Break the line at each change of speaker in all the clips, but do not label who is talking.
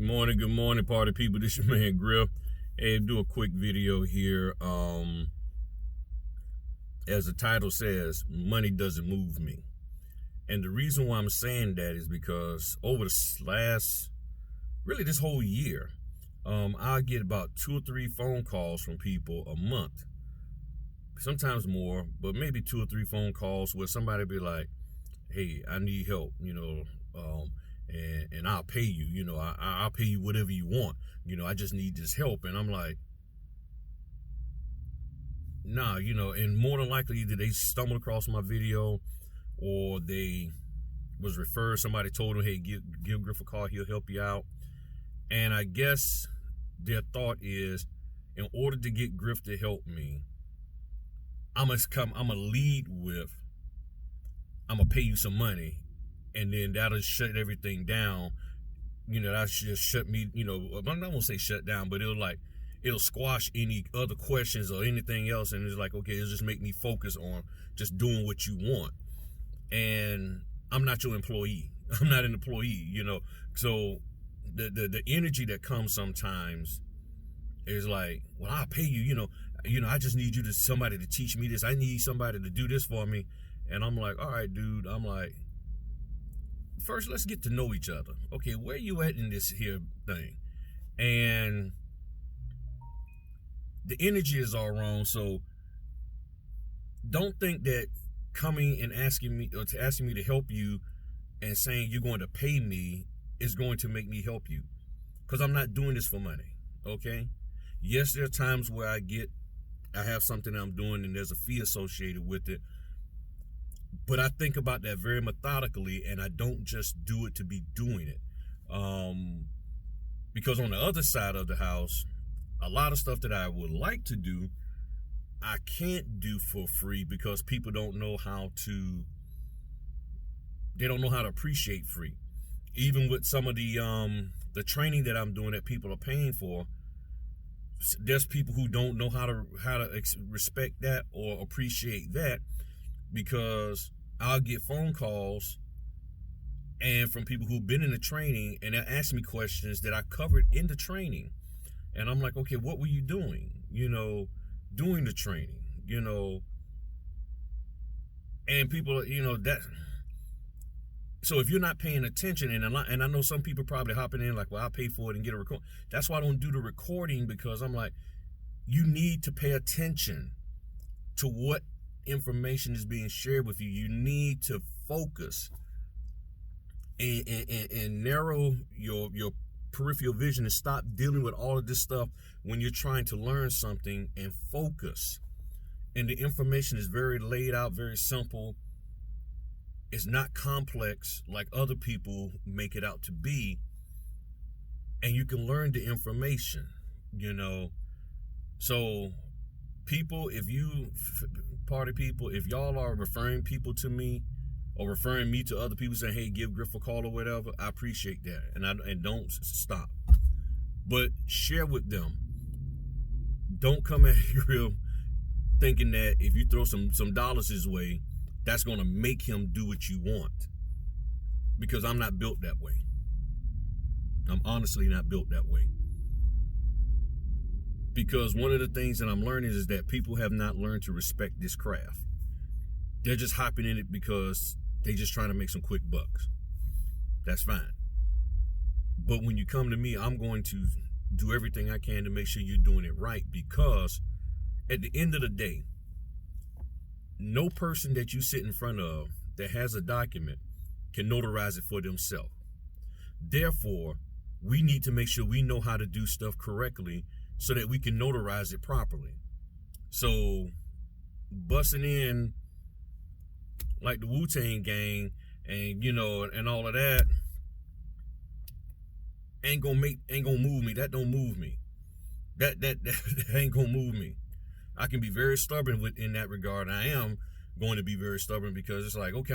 Good morning, party people. This your man Griff. Hey, do a quick video here. As the title says, money doesn't move me. And the reason why I'm saying that is because over this whole year, I get about 2 or 3 phone calls from people a month. Sometimes more, but maybe 2 or 3 phone calls where somebody be like, hey, I need help, and I'll pay you, I'll pay you whatever you want. I just need this help. And I'm like, nah, and more than likely either they stumbled across my video or they was referred, somebody told them, hey, give Griff a call, he'll help you out. And I guess their thought is, in order to get Griff to help me, I'm gonna lead with, I'm gonna pay you some money, and then that'll shut everything down. That should just shut me, I'm not gonna say shut down, but it'll squash any other questions or anything else. And it's like, okay, it'll just make me focus on just doing what you want. And I'm not your employee. I'm not an employee, So the energy that comes sometimes is like, well, I'll pay you, I just need somebody to teach me this. I need somebody to do this for me. And I'm like, all right, dude. I'm like, first, let's get to know each other. Okay, where you at in this here thing? And the energy is all wrong. So don't think that coming and asking me to help you and saying you're going to pay me is going to make me help you. Because I'm not doing this for money. Okay? Yes, there are times where I have something I'm doing and there's a fee associated with it. But I think about that very methodically, and I don't just do it to be doing it. Because on the other side of the house, a lot of stuff that I would like to do, I can't do for free because people don't know how to appreciate free. Even with some of the training that I'm doing that people are paying for, there's people who don't know how to respect that or appreciate that, because I'll get phone calls and from people who've been in the training, and they'll ask me questions that I covered in the training. And I'm like, okay, what were you doing, doing the training, and people, that. So if you're not paying attention, and I know some people probably hopping in like, well, I'll pay for it and get a record. That's why I don't do the recording, because I'm like, you need to pay attention to what information is being shared with you. You need to focus and narrow your peripheral vision and stop dealing with all of this stuff when you're trying to learn something, and focus. And the information is very laid out, very simple. It's not complex like other people make it out to be. And you can learn the information, So people, if y'all are referring people to me or referring me to other people saying, hey, give Griff a call or whatever, I appreciate that. And don't stop. But share with them. Don't come at Griff thinking that if you throw some dollars his way, that's going to make him do what you want. Because I'm not built that way. I'm honestly not built that way. Because one of the things that I'm learning is that people have not learned to respect this craft. They're just hopping in it because they're just trying to make some quick bucks. That's fine. But when you come to me, I'm going to do everything I can to make sure you're doing it right. Because at the end of the day, no person that you sit in front of that has a document can notarize it for themselves. Therefore, we need to make sure we know how to do stuff correctly so that we can notarize it properly. So, busting in like the Wu-Tang gang and and all of that ain't gonna move me. That don't move me. That ain't gonna move me. I can be very stubborn in that regard. I am going to be very stubborn, because it's like, okay,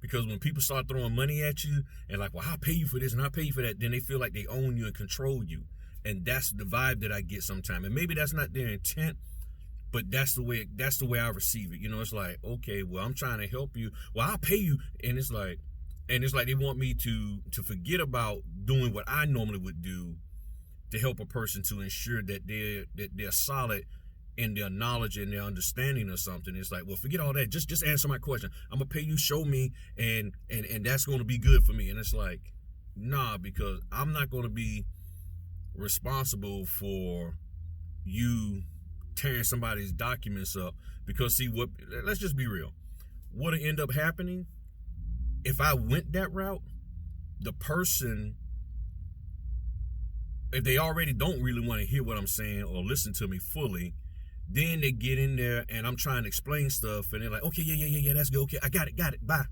because when people start throwing money at you and like, well, I'll pay you for this and I'll pay you for that, then they feel like they own you and control you. And that's the vibe that I get sometimes. And maybe that's not their intent, but that's the way I receive it. It's like, okay, well, I'm trying to help you. Well, I'll pay you. And it's like, And it's like they want me to forget about doing what I normally would do to help a person to ensure that they're solid in their knowledge and their understanding of something. It's like, well, forget all that. Just answer my question. I'm gonna pay you, show me, and that's gonna be good for me. And it's like, nah, because I'm not gonna be responsible for you tearing somebody's documents up. Because see, what? Let's just be real. What'll end up happening if I went that route? The person, if they already don't really want to hear what I'm saying or listen to me fully, then they get in there and I'm trying to explain stuff and they're like, okay, yeah, that's good. Okay, I got it, bye.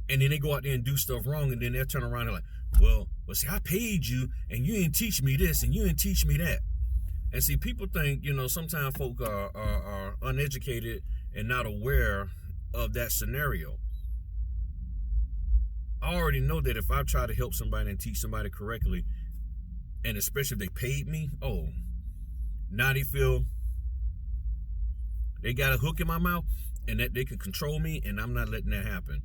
And then they go out there and do stuff wrong, and then they'll turn around and like, well, see, I paid you and you didn't teach me this and you didn't teach me that. And see, people think, sometimes folk are uneducated and not aware of that scenario. I already know that if I try to help somebody and teach somebody correctly, and especially if they paid me, now they feel they got a hook in my mouth and that they can control me, and I'm not letting that happen.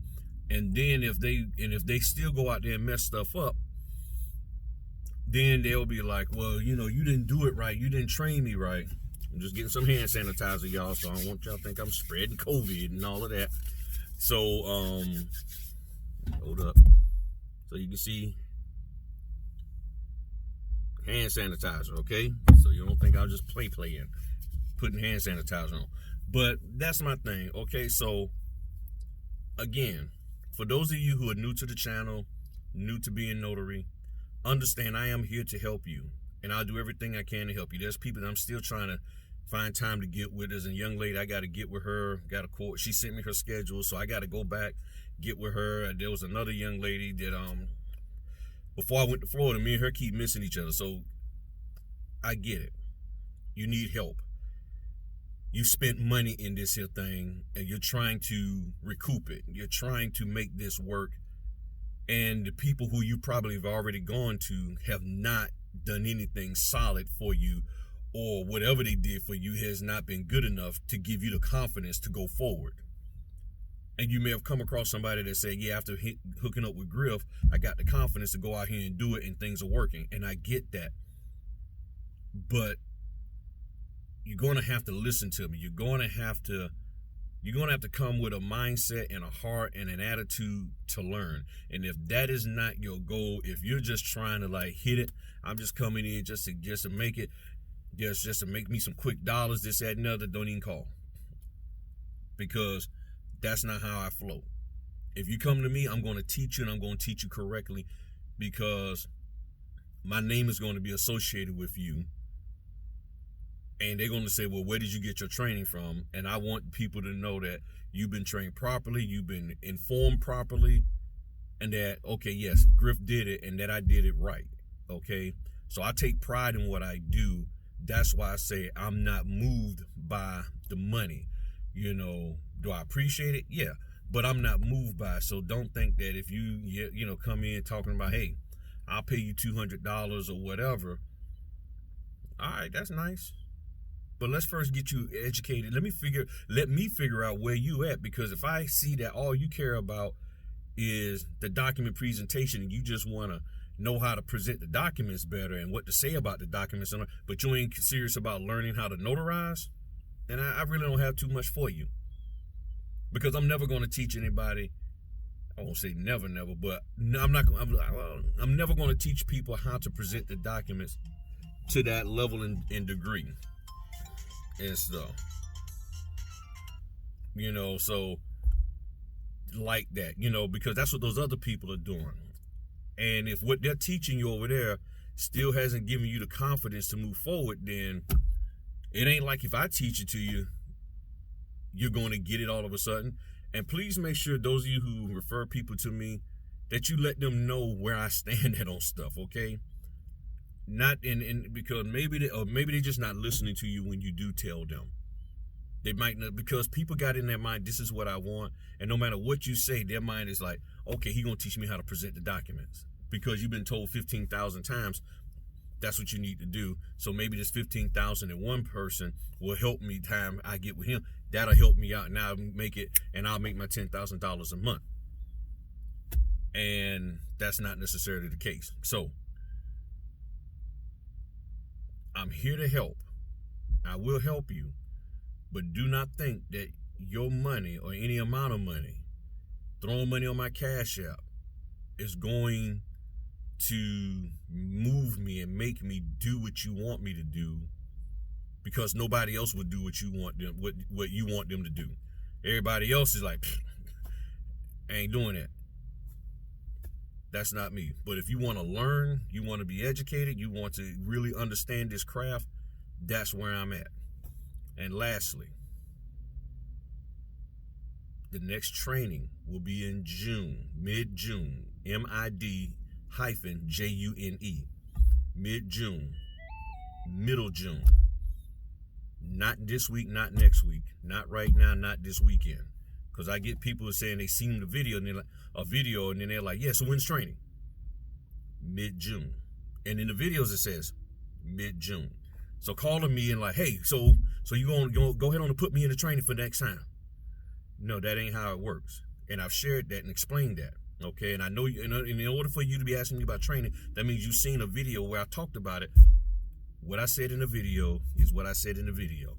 And then if they still go out there and mess stuff up, then they'll be like, well, you didn't do it right. You didn't train me right. I'm just getting some hand sanitizer, y'all, so I don't want y'all to think I'm spreading COVID and all of that. So, hold up. So you can see hand sanitizer, okay? So you don't think I'll just playing, putting hand sanitizer on. But that's my thing, okay? So, again, for those of you who are new to the channel, new to being notary, understand I am here to help you. And I'll do everything I can to help you. There's people that I'm still trying to find time to get with. There's a young lady, I got to get with her, got a court. She sent me her schedule, so I got to go back, get with her. There was another young lady that, before I went to Florida, me and her keep missing each other. So I get it. You need help. You spent money in this here thing and you're trying to recoup it. You're trying to make this work. And the people who you probably have already gone to have not done anything solid for you, or whatever they did for you has not been good enough to give you the confidence to go forward. And you may have come across somebody that said, yeah, after hooking up with Griff, I got the confidence to go out here and do it and things are working. And I get that. But you're going to have to listen to me. You're going to have to come with a mindset and a heart and an attitude to learn. And if that is not your goal, if you're just trying to like hit it, I'm just coming in just to make it, just to make me some quick dollars, this, that, and other, don't even call. Because that's not how I flow. If you come to me, I'm going to teach you, and I'm going to teach you correctly, because my name is going to be associated with you. And they're going to say, well, where did you get your training from? And I want people to know that you've been trained properly, you've been informed properly, and that, okay, yes, Griff did it, and that I did it right, okay? So I take pride in what I do. That's why I say I'm not moved by the money. Do I appreciate it? Yeah, but I'm not moved by it. So don't think that if you come in talking about, hey, I'll pay you $200 or whatever. All right, that's nice. But let's first get you educated. Let me figure out where you at, because if I see that all you care about is the document presentation and you just want to know how to present the documents better and what to say about the documents, but you ain't serious about learning how to notarize, then I really don't have too much for you. Because I'm never going to teach anybody, I won't say never, but I'm never going to teach people how to present the documents to that level and degree. And stuff, so like that, because that's what those other people are doing. And if what they're teaching you over there still hasn't given you the confidence to move forward, then it ain't like if I teach it to you, you're going to get it all of a sudden. And please make sure those of you who refer people to me, that you let them know where I stand at on stuff, okay? Not in because maybe they're just not listening to you when you do tell them. They might not, because people got in their mind, this is what I want, and no matter what you say, their mind is like, okay, he's gonna teach me how to present the documents, because you've been told 15,000 times that's what you need to do. So maybe this 15,001 person will help me time I get with him. That'll help me out, and I'll make my $10,000 a month. And that's not necessarily the case. So I'm here to help. I will help you, but do not think that your money or any amount of money, throwing money on my Cash App, is going to move me and make me do what you want me to do, because nobody else would do what you want them to do. Everybody else is like, I ain't doing that. That's not me. But if you want to learn, you want to be educated, you want to really understand this craft, that's where I'm at. And lastly, the next training will be in June, mid-June, MID-JUNE, mid-June, middle June. Not this week, not next week, not right now, not this weekend. Because I get people saying they seen the video and they're like, and then they're like, yeah, so when's training? Mid-June. And in the videos it says mid-June. So calling me and like, hey, so you gonna go ahead on and put me in the training for next time? No, that ain't how it works. And I've shared that and explained that. Okay, and I know you, in order for you to be asking me about training, that means you've seen a video where I talked about it. What I said in the video is what I said in the video.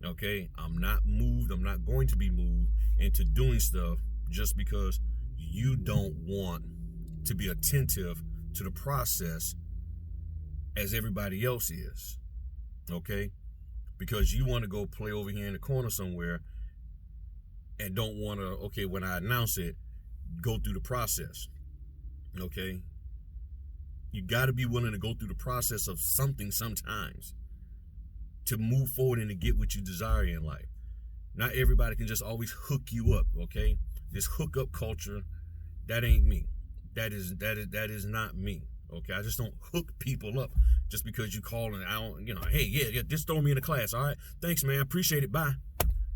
Okay, I'm not moved. I'm not going to be moved into doing stuff just because you don't want to be attentive to the process as everybody else is. Okay, because you want to go play over here in the corner somewhere and don't want to, okay, when I announce it, go through the process. Okay, you got to be willing to go through the process of something sometimes to move forward and to get what you desire in life. Not everybody can just always hook you up, okay? This hookup culture, that ain't me. That is not me, okay? I just don't hook people up just because you call and I don't, hey, yeah, just throw me in the class, all right? Thanks, man, appreciate it, bye.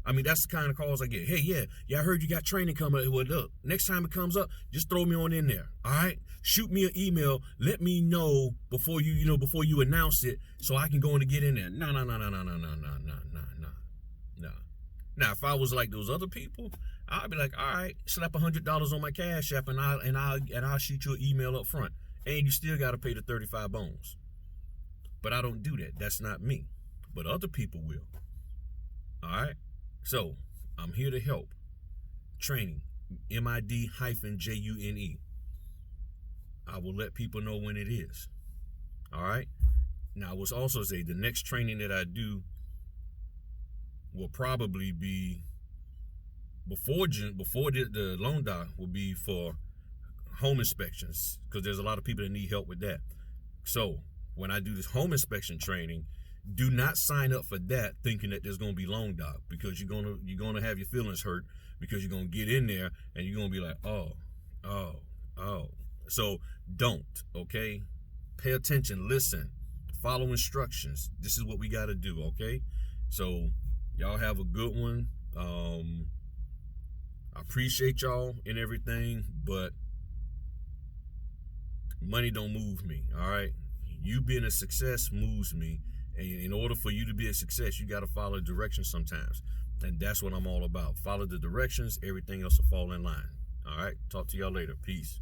I mean, that's the kind of calls I get. Hey, yeah, I heard you got training coming up. Well, look, next time it comes up, just throw me on in there, all right? Shoot me an email. Let me know before you announce it so I can go in and get in there. No. Now, if I was like those other people, I'd be like, all right, slap $100 on my Cash App and I'll shoot you an email up front. And you still got to pay the 35 bones. But I don't do that. That's not me. But other people will. All right? So, I'm here to help. Training, MID-JUNE. I will let people know when it is. All right? Now, I will also say the next training that I do will probably be before the loan doc will be for home inspections, because there's a lot of people that need help with that. So, when I do this home inspection training, do not sign up for that thinking that there's going to be loan doc, because you're going to have your feelings hurt, because you're going to get in there and you're going to be like, oh. So don't, okay? Pay attention, listen, follow instructions. This is what we got to do, okay? So y'all have a good one. I appreciate y'all and everything, but money don't move me, all right? You being a success moves me. And in order for you to be a success, you got to follow directions sometimes. And that's what I'm all about. Follow the directions, everything else will fall in line. All right, talk to y'all later. Peace.